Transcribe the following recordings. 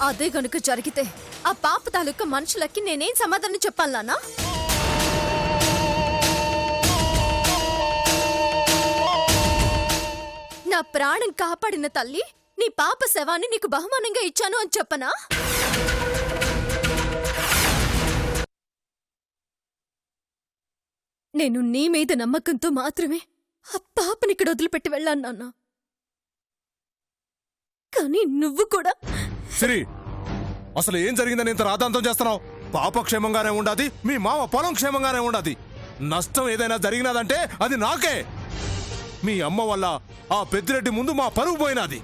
అదే గనుక జరిగితే ఆ పాప తాలూకా మనుషులకి నేనేం సమాధానం చెప్పాలనా? నా ప్రాణం కాపాడిన తల్లి నీ పాప శవాన్ని నీకు బహుమానంగా ఇచ్చాను అని చెప్పనా? నేను నీ మీద నమ్మకంతో మాత్రమే ఆ పాపని ఇక్కడ వదిలిపెట్టి వెళ్ళాను నాన్న. కానీ నువ్వు కూడా సిరి, అసలు ఏం జరిగిందని ఇంత రాద్ధాంతం చేస్తున్నావు? పాప క్షేమంగానే ఉండాది, మీ మామ పొలం క్షేమంగానే ఉండాది. నష్టం ఏదైనా జరిగినదంటే అది నాకే. మీ అమ్మ వల్ల ఆ పెద్దిరెడ్డి ముందు మా పరువు పోయినది.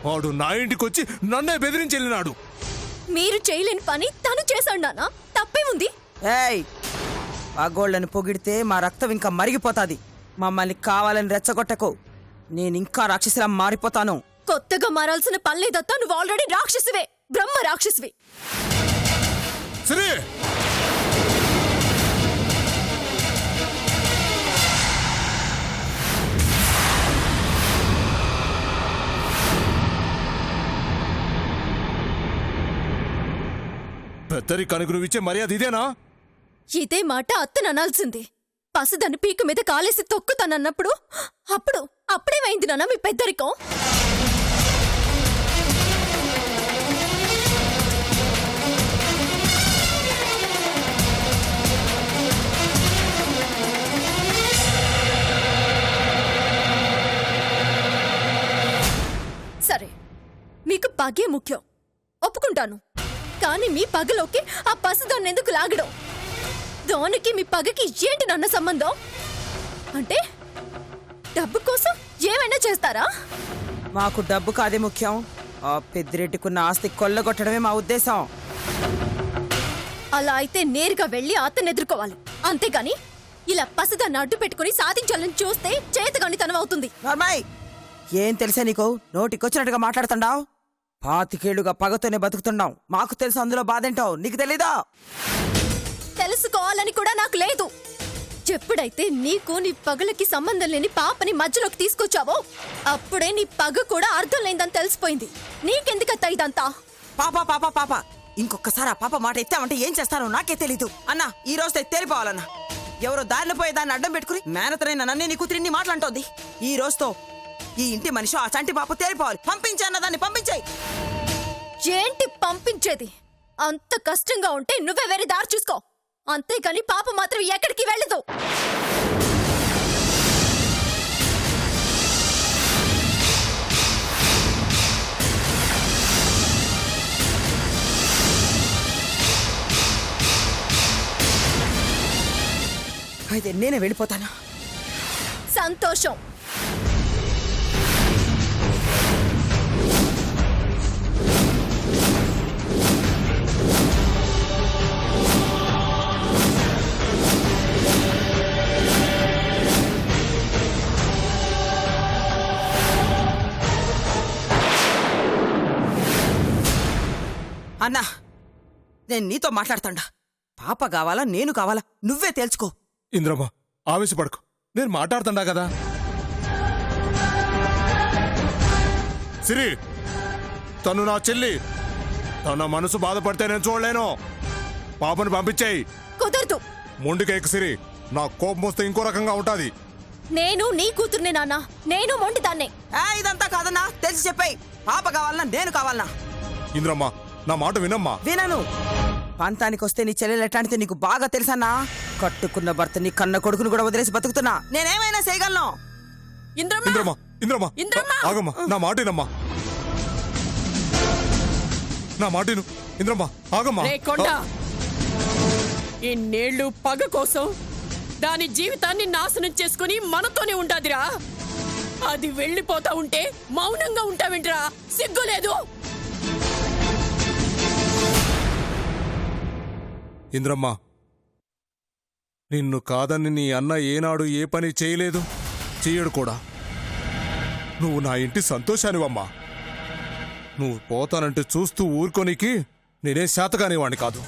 వాడు నా ఇంటికొచ్చి నన్నే బెదిరించి వెళ్ళినాడు. మీరు చేయలేని పని తను చేశాడు నాన్న. తప్పేముంది? ఏయ్, పగోళ్ళని పొగిడితే మా రక్తం ఇంకా మరిగిపోతాది. మమ్మల్ని కావాలని రెచ్చగొట్టకు. నేనింకా రాక్షసిలా మారిపోతాను. కొత్తగా మారాల్సిన పనిలేదత్తా. నువ్వు ఆల్రెడీ రాక్షసివే, బ్రహ్మ రాక్షసివి. సిరి, పెద్దరి కనుక నువ్విచ్చే మర్యాద ఇదేనా? ఇదే మాట అత్తను అనాల్సింది. పసిదాన్ని పీక మీద కాలేసి తొక్కుతానన్నప్పుడు అప్పుడేమైంది నాన్న మీ పెద్దరికం? సరే, మీకు పగే ముఖ్యం, ఒప్పుకుంటాను. కానీ మీ పగలోకి ఆ పసిదాన్ని ఎందుకు లాగడం? దానికి మీ పగకి ఏంటి నాన్న సంబంధం? అంటే డబ్బు కోసం ఏమైనా చేస్తారా? మాకు డబ్బు కాదే ముఖ్యం. ఆ పెద్దిరెడ్డికున్న ఆస్తి కొల్లగొట్టడమే మా ఉద్దేశం. అలా అయితే నేరుగా వెళ్లి అతన్ని ఎదుర్కోవాలి, అంతేగాని ఇలా పసిదాన్ని అడ్డు పెట్టుకుని సాధించాలని చూస్తే చేతగానితనం అవుతుంది. నార్మాయ్, ఏం తెలుసా నీకు? నోటికొచ్చినట్టుగా మాట్లాడుతున్నావు. 25 ఏళ్లుగా పగతోనే బతుకుతున్నావు. మాకు తెలుసు అందులో బాధేంటావు. నీకు తెలీదా? తెలుసుకోవాలని కూడా నాకు లేదు. ఎప్పుడైతే నీకు నీ పగలకి సంబంధం లేని పాపని మధ్యలోకి తీసుకొచ్చావో అప్పుడే నీ పగ కూడా అర్థం లేదని తెలిసిపోయింది. నీకెందుకత్తా ఇదంతా? పాప పాప పాప ఇంకొకసారి ఆ పాప మాట ఎత్తామంటే ఏం చేస్తానో నాకే తెలీదు. అన్నా, ఈ రోజు తేలిపోవాలన్నా. ఎవరో దారిలో పోయే దాన్ని అడ్డం పెట్టుకుని మేనతనైన నన్నే నీ కూతురిని మాట్లాడుతోంది. ఈ రోజుతో ఈ ఇంటి మనిషి ఆ చంటి పాప తేలిపోవాలి. పంపించే అన్న దాన్ని పంపించాయి. ఏంటి పంపించేది? అంత కష్టంగా ఉంటే నువ్వే వేరే దారి చూసుకో, అంతేగాని పాప మాత్రం ఎక్కడికి వెళ్ళదు. అయితే నేనే వెళ్ళిపోతాను. సంతోషం. అన్నా, నేను నీతో మాట్లాడతాండా. పాప కావాలా నేను కావాలా నువ్వే తేల్చుకో. ఇంద్రమ్మ, ఆవేశపడకు. నేను మాట్లాడుతుండా కదా. సిరి, తను నా చెల్లి. తన మనసు బాధపడితే నేను చూడలేను. పాపను పంపించేయి. కుదరదు. మొండికేక సిరి, నా కోపం వస్తే ఇంకో రకంగా ఉంటాది. నేను నీ కూతుర్నే నాన్న, నేను మొండిదాన్నే. ఇదంతా కాదన్నా, తెలిసి చెప్పాయి. పాప కావాలన్నా నేను కావాలన్నా. ఇంద్రమ్మ, నా మాట వినమ్మా. వినను. పంతానికి వస్తే నీ చెల్లెలు ఎట్లాంటితే నీకు బాగా తెలుసన్నా. కట్టుకున్న భర్తని కన్న కొడుకుని కూడా వదిలేసి బతుకుతున్నా. నేనేమైనా చేయగలను. ఇంద్రమ్మ, ఇంద్రమ్మ, ఆగమ్మా. నా మాట వినమ్మా. నా మాటిను. ఇంద్రమ్మ, ఆగమ్మా. ఇన్నేళ్లు పగ కోసం దాని జీవితాన్ని నాశనం చేసుకుని మనతోనే ఉండాదిరా. అది వెళ్ళిపోతా ఉంటే మౌనంగా ఉంటావేంట్రా? సిగ్గులేదు? ఇంద్రమ్మ, నిన్ను కాదని నీ అన్న ఏనాడు ఏ పని చేయలేదు, చెయ్యడు కూడా. నువ్వు నా ఇంటి సంతోషానివమ్మా. నువ్వు పోతానంటే చూస్తూ ఊరుకోనికి నేనే శాతగానివాణ్ణి కాదు.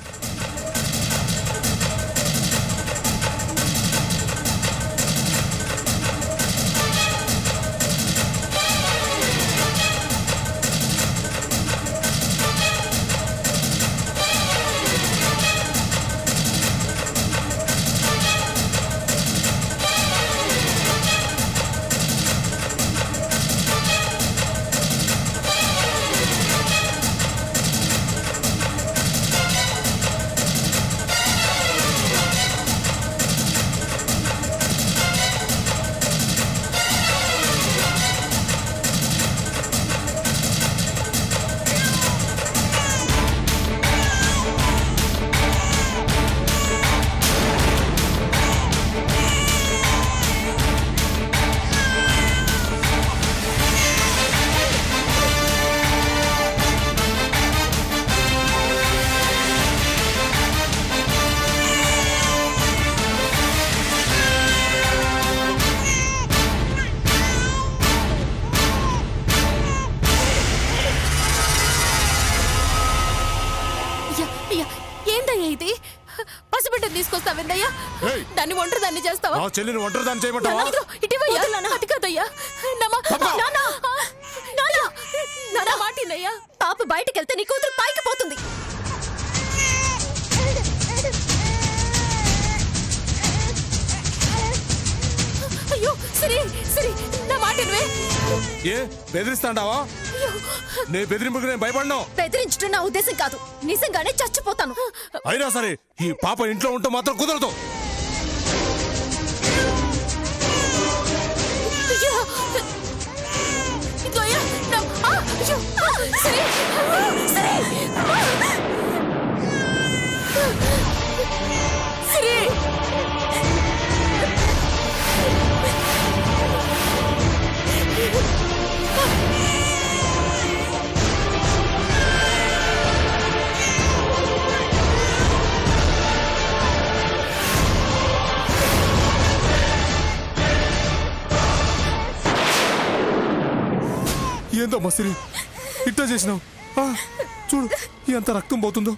ఏందయ్యా ఇది? పసిబిడ్డని తీసుకొస్తా వెందయ్యా, ఏయ్! దాన్ని ఒంటరి దాన్ని చేస్తావా? నా చెల్లిని ఒంటరిదాన్ని చేయమంటావా? నాన్న, ఇదిగో, ఇటివయ్యా. అది కాదయ్యా. తప్పా? నాన్న మాటినయ్యా, పాప బయటికి వెళ్తే నీ కూతురు పైకి పోతుంది. అయ్యో సరే సరే, నా మాటినవే. ఏ బెదిరిస్తాండావా? నే బెదిరింపుకి నేను భయపడ్డా. బెదిరించడం నా ఉద్దేశం కాదు, నిజంగానే చచ్చిపోతాను. అయినా సరే ఈ పాప ఇంట్లో ఉంటే మాత్రం కుదరదు. అయ్యో, ఇదిగో అయ్యా, అయ్యో, సరే సరే సరే. ఏందమ్మా సిరి ఇట్లా చేసినావు? చూడు ఎంత రక్తం పోతుందో.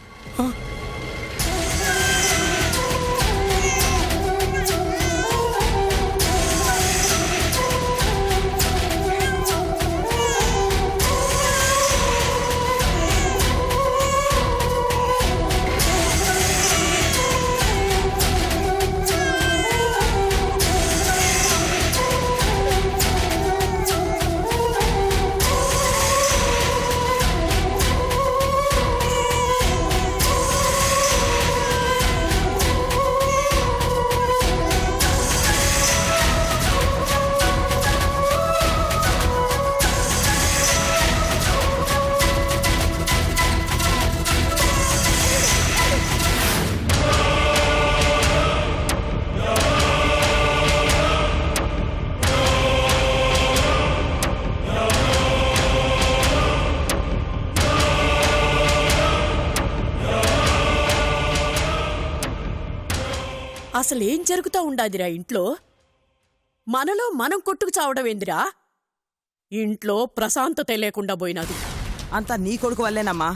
అసలేం జరుగుతా ఉండాదిరా ఇంట్లో? మనలో మనం కొట్టుకు చావడం ఏందిరా? ఇంట్లో ప్రశాంతత లేకుండా పోయినది. అంతా నీ కొడుకు వల్లేనమ్మా.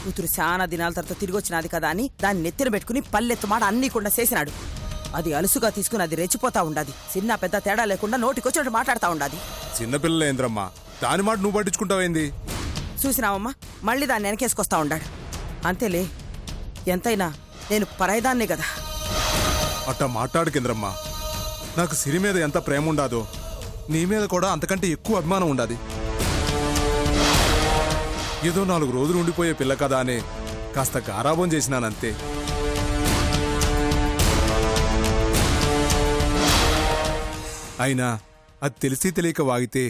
కూతురు చాలా దినాల తర్వాత తిరిగి వచ్చినది కదా అని దాన్ని నెత్తిన పెట్టుకుని పల్లెత్తు మాట అన్నీకుండా చేసినాడు. అది అలుసుగా తీసుకుని అది రెచ్చిపోతా ఉండాది. చిన్న పెద్ద తేడా లేకుండా నోటికొచ్చినట్టు మాట్లాడుతా ఉండాది. చిన్నపిల్లలు ఏంద్రమ్మా, దాని మాట నువ్వు పట్టించుకుంటావేంది? చూసినావమ్మా, మళ్ళీ దాన్ని వెనకేసుకొస్తా ఉండాడు. అంతేలే, ఎంతైనా నేను పరాయిదాన్నే కదా. అట్టా మాట్లాడుకింద్రమ్మా. నాకు సిరి మీద ఎంత ప్రేమ ఉండాదో నీ మీద కూడా అంతకంటే ఎక్కువ అభిమానం ఉండాది. ఏదో 4 రోజులు ఉండిపోయే పిల్ల కదా అని కాస్త గారాబం చేసినానంతే. అయినా అది తెలిసి తెలియక వాగితే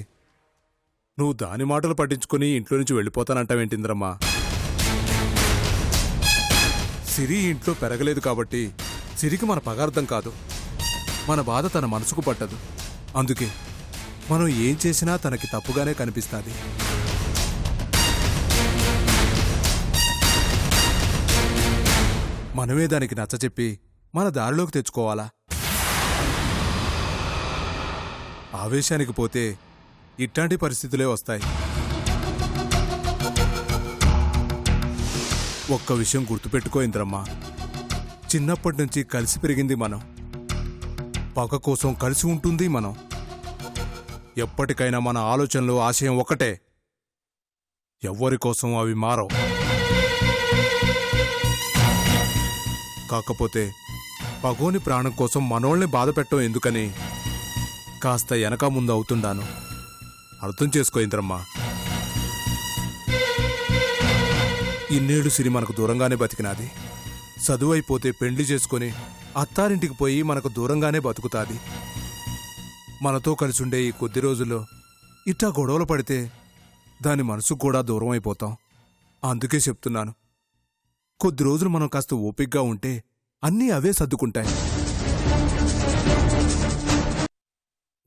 నువ్వు దాని మాటలు పట్టించుకుని ఇంట్లో నుంచి వెళ్ళిపోతానంటావేంటింద్రమ్మా? సిరి ఇంట్లో పెరగలేదు కాబట్టి సిరికి మన పగార్థం కాదు. మన బాధ తన మనసుకు పట్టదు. అందుకే మనం ఏం చేసినా తనకి తప్పుగానే కనిపిస్తుంది. మనమే దానికి నచ్చచెప్పి మన దారిలోకి తెచ్చుకోవాలా? ఆవేశానికి పోతే ఇట్లాంటి పరిస్థితులే వస్తాయి. ఒక్క విషయం గుర్తుపెట్టుకో ఇంద్రమ్మా, చిన్నప్పటి నుంచి కలిసి పెరిగింది మనం. పగ కోసం కలిసి ఉంటుంది మనం. ఎప్పటికైనా మన ఆలోచనలు ఆశయం ఒకటే. ఎవ్వరి కోసం అవి మారవు. కాకపోతే పగోని ప్రాణం కోసం మనోళ్ళని బాధ పెట్టడం ఎందుకని కాస్త వెనక ముందు అవుతుండాను. అర్థం చేసుకో ఇంద్రమ్మా. ఇన్నేళ్ళు సిరి మనకు దూరంగానే బతికినాది. చదువైపోతే పెండ్లి చేసుకుని అత్తారింటికి పోయి మనకు దూరంగానే బతుకుతాది. మనతో కలిసుండే ఈ కొద్ది రోజుల్లో ఇట్టా గొడవలు పడితే దాని మనసుకు కూడా దూరం అయిపోతాం. అందుకే చెప్తున్నాను, కొద్ది రోజులు మనం కాస్త ఓపిగ్గా ఉంటే అన్నీ అవే సర్దుకుంటాయి.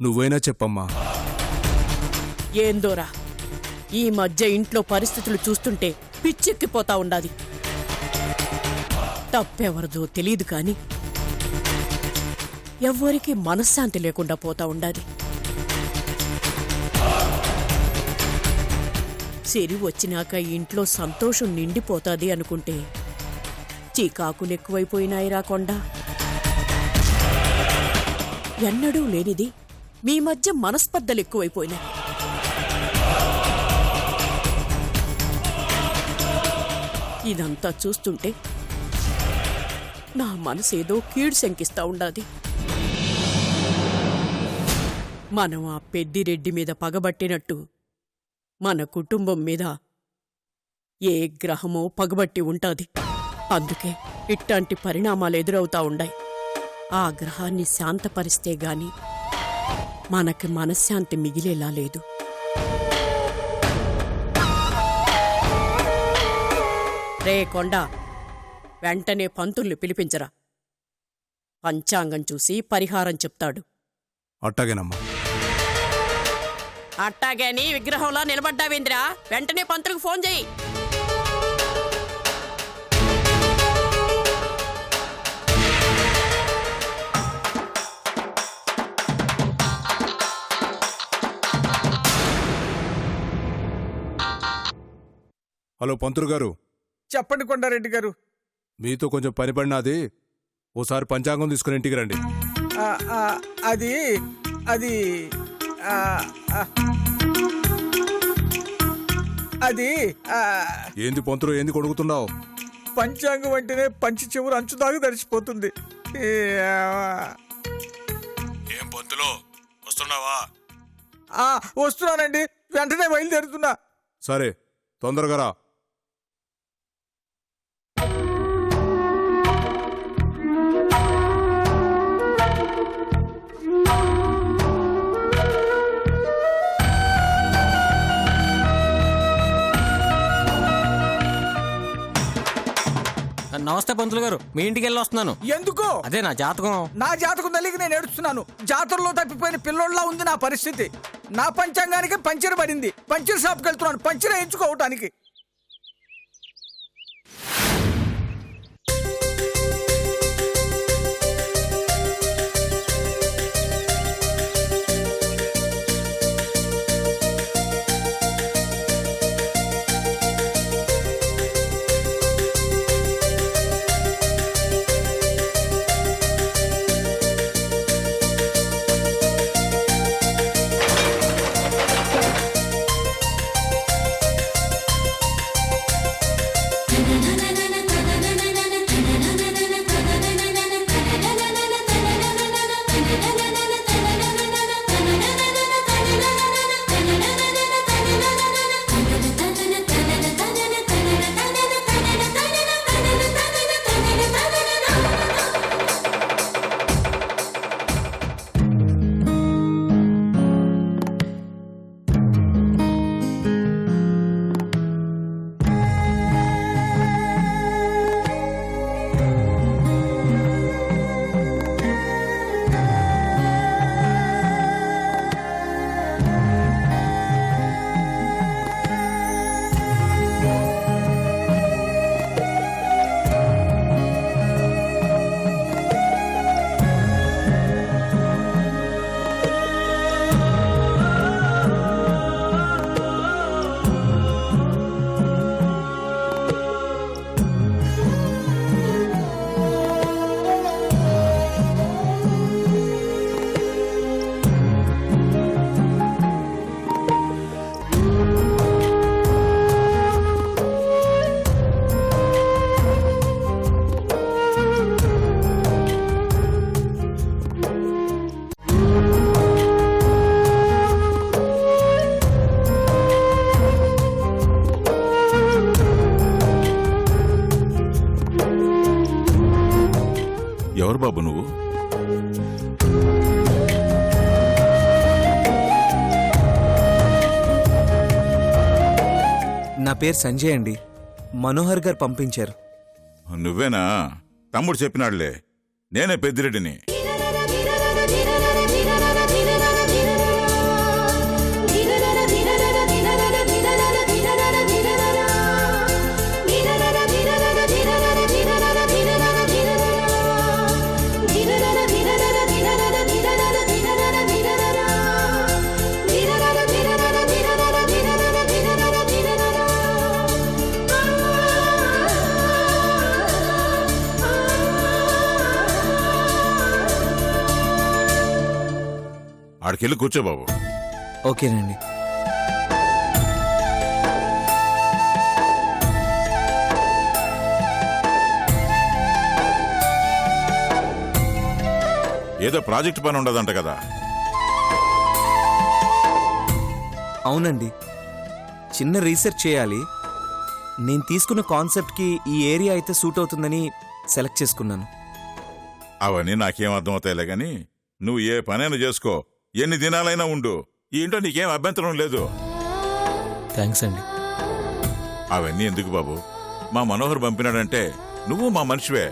నువ్వైనా చెప్పమ్మా. ఏందోరా, ఈ మధ్య ఇంట్లో పరిస్థితులు చూస్తుంటే పిచ్చెక్కిపోతా ఉండాది. తప్పెవరదో తెలియదు కాని ఎవ్వరికీ మనశ్శాంతి లేకుండా పోతా ఉండాది. సిరి వచ్చినాక ఇంట్లో సంతోషం నిండిపోతాది అనుకుంటే చీకాకులు ఎక్కువైపోయినాయిరా కొండ. ఎన్నడూ లేనిది మీ మధ్య మనస్పర్ధలు ఎక్కువైపోయినాయి. ఇదంతా చూస్తుంటే నా మనసేదో కీడు శంకిస్తా ఉండాది. మనం ఆ పెద్దిరెడ్డి మీద పగబట్టినట్టు మన కుటుంబం మీద ఏ గ్రహమో పగబట్టి ఉంటాది. అందుకే ఇట్లాంటి పరిణామాలు ఎదురవుతా ఉండాయి. ఆ గ్రహాన్ని శాంతపరిస్తే గాని మనకి మనశ్శాంతి మిగిలేలా లేదు. రే కొండ, వెంటనే పంతుల్ని పిలిపించరా. పంచాంగం చూసి పరిహారం చెప్తాడు. అట్టాగేనమ్మా. అట్టాగాని విగ్రహంలో నిలబడ్డావేంద్రా, వెంటనే పంతులకు ఫోన్ చెయ్యి. హలో పంతులు గారు. చెప్పండి కొండారెడ్డి గారు. మీతో కొంచెం పని పడినది. ఓసారి పంచాంగం తీసుకుని ఇంటికి రండి. ఆ, ఆ, అది అది ఆ, ఆ, అది ఆ, ఏంది పంతులు, ఏంది కొడుకుతున్నావు? పంచాంగం అంటేనే పంచి చెవులు అంచుదాకా తడిచిపోతుంది. ఏం పంతులు, వస్తున్నావా? వస్తున్నానండి, వెంటనే బయలుదేరుతున్నా. సరే, తొందరగా రా. నమస్తే పంతులు గారు, మీ ఇంటికి వెళ్ళి వస్తున్నాను. ఎందుకో? అదే నా జాతకం. నా జాతకం తల్లికి నేను ఏడుస్తున్నాను. జాతరలో తప్పిపోయిన పిల్లోళ్ళ ఉంది నా పరిస్థితి. నా పంచాంగానికి పంచర్ పడింది. పంచర్ షాప్కి వెళ్తున్నాను పంచర్ వేయించుకోవటానికి. ఎవరు బాబు నువ్వు? నా పేరు సంజయ్ అండి. మనోహర్ గారు పంపించారు. నువ్వేనా? తమ్ముడు చెప్పినాడులే, నేనే పెద్దిరెడ్డిని. ఆడికెళ్ళి కూర్చో బాబు. ఓకేనండి. ఏదో ప్రాజెక్ట్ పని ఉండదంట కదా. అవునండి, చిన్న రీసెర్చ్ చేయాలి. నేను తీసుకున్న కాన్సెప్ట్కి ఈ ఏరియా అయితే సూట్ అవుతుందని సెలెక్ట్ చేసుకున్నాను. అవన్నీ నాకేం అర్థమవుతాయిలే గాని నువ్వు ఏ పనైనా చేసుకో, ఎన్ని దినాలైనా ఉండు, ఈ ఇంట్లో నీకేం అభ్యంతరం లేదు. థ్యాంక్స్ అండి. అవన్నీ ఎందుకు బాబు, మా మనోహర్ పంపినాడంటే నువ్వు మా మనిషివే.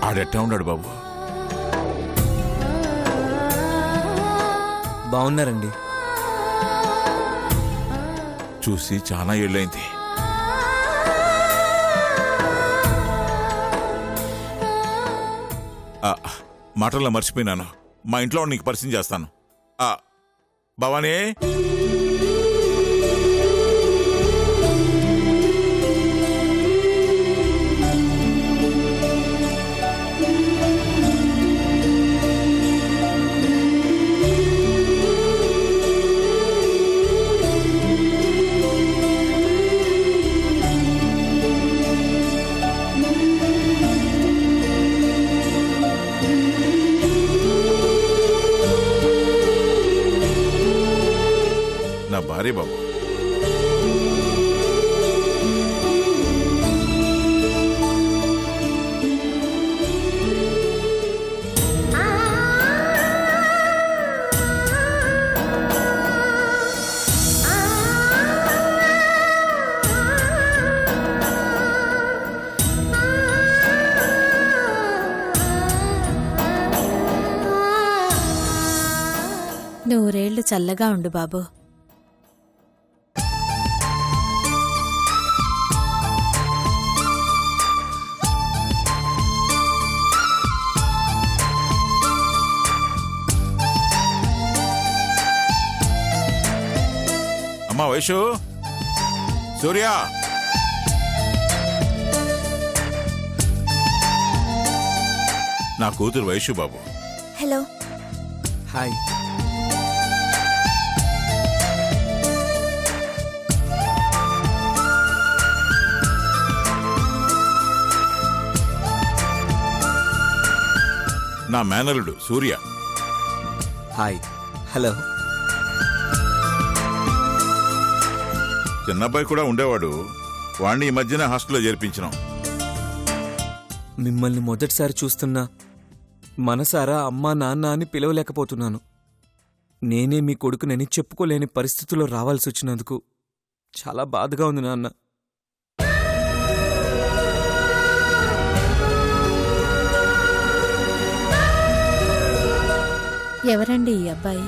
ఆడెట్టా ఉన్నాడు బాబు? బాగున్నారండి. చూసి చాలా ఏళ్ళైంది. మాటల్లో మర్చిపోయినాను, మా ఇంట్లో నీకు పరిచయం చేస్తాను. భవానీ, నా భార్య బాబు. నూరేళ్లు చల్లగా ఉండు బాబు. అమ్మా వైషు, సూర్య, నా కూతురు వైషు బాబు. హలో. హాయ్. నా మేనలుడు సూర్య. హాయ్. హలో. చిన్నబ్బాయి కూడా ఉండేవాడు, వాణ్ణి ఈ మధ్యన హాస్టల్లో చేర్పించినాం. మిమ్మల్ని మొదటిసారి చూస్తున్నా మనసారా అమ్మా నాన్న అని పిలవలేకపోతున్నాను. నేనే మీ కొడుకునని చెప్పుకోలేని పరిస్థితుల్లో రావాల్సి వచ్చినందుకు చాలా బాధగా ఉంది నాన్న. ఎవరండి ఈ అబ్బాయి?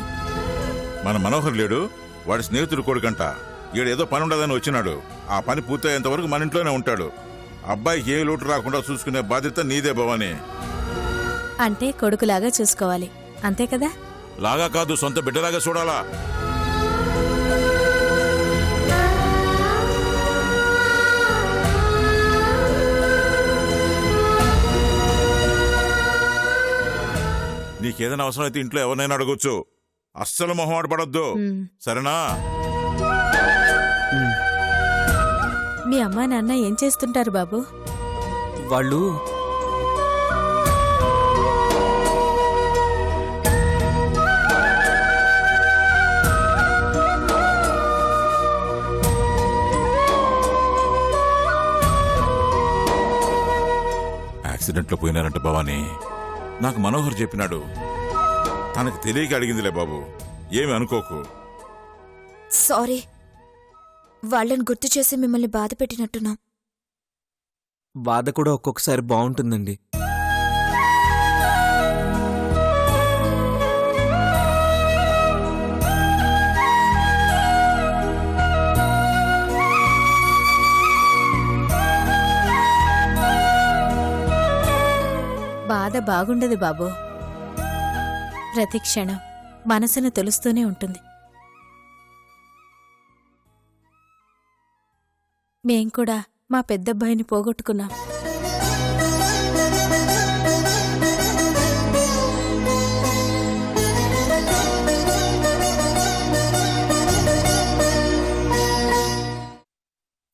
మన మనోహర్ లేడు, వాడి స్నేహితుడు కొడుకంట. ఈడేదో పని ఉండదని వచ్చినాడు. ఆ పని పూర్తయ్యేంత వరకు మన ఇంట్లోనే ఉంటాడు. అబ్బాయికి ఏ లోటు రాకుండా చూసుకునే బాధ్యత నీదే భవానీ. అంటే కొడుకులాగా చూసుకోవాలి, అంతే కదా? లాగా కాదు, సొంత బిడ్డలాగా చూడాలా. నీకేదైనా అవసరం అయితే ఇంట్లో ఎవరినైనా అడగొచ్చు. అస్సలు మొహమాట పడొద్దు, సరేనా? మీ అమ్మా నాన్న ఏం చేస్తుంటారు బాబు? వాళ్ళు యాక్సిడెంట్లో పోయినారంట భవానీ. నాకు మనోహర్ చెప్పినాడు. తనకు తెలియక అడిగిందిలే బాబు, ఏమి అనుకోకు. సారీ, వాళ్ళని గుర్తు చేసి మిమ్మల్ని బాధ పెట్టినట్టున్నాం. బాధ కూడా ఒక్కొక్కసారి బాగుంటుందండి. బాధ బాగుండదు బాబు. ప్రతి క్షణం మనసును తెలుస్తూనే ఉంటుంది. మేం కూడా మా పెద్దబ్బాయిని పోగొట్టుకున్నాం.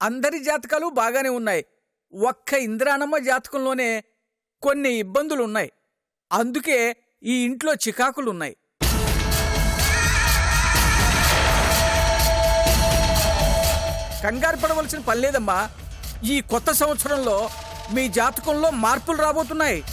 అందరి జాతకాలు బాగానే ఉన్నాయి. ఒక్క ఇంద్రానమ్మ జాతకంలోనే కొన్ని ఇబ్బందులు ఉన్నాయి. అందుకే ఈ ఇంట్లో చికాకులున్నాయి. కంగారు పడవలసిన పని లేదమ్మా. ఈ కొత్త సంవత్సరంలో మీ జాతకంలో మార్పులు రాబోతున్నాయి.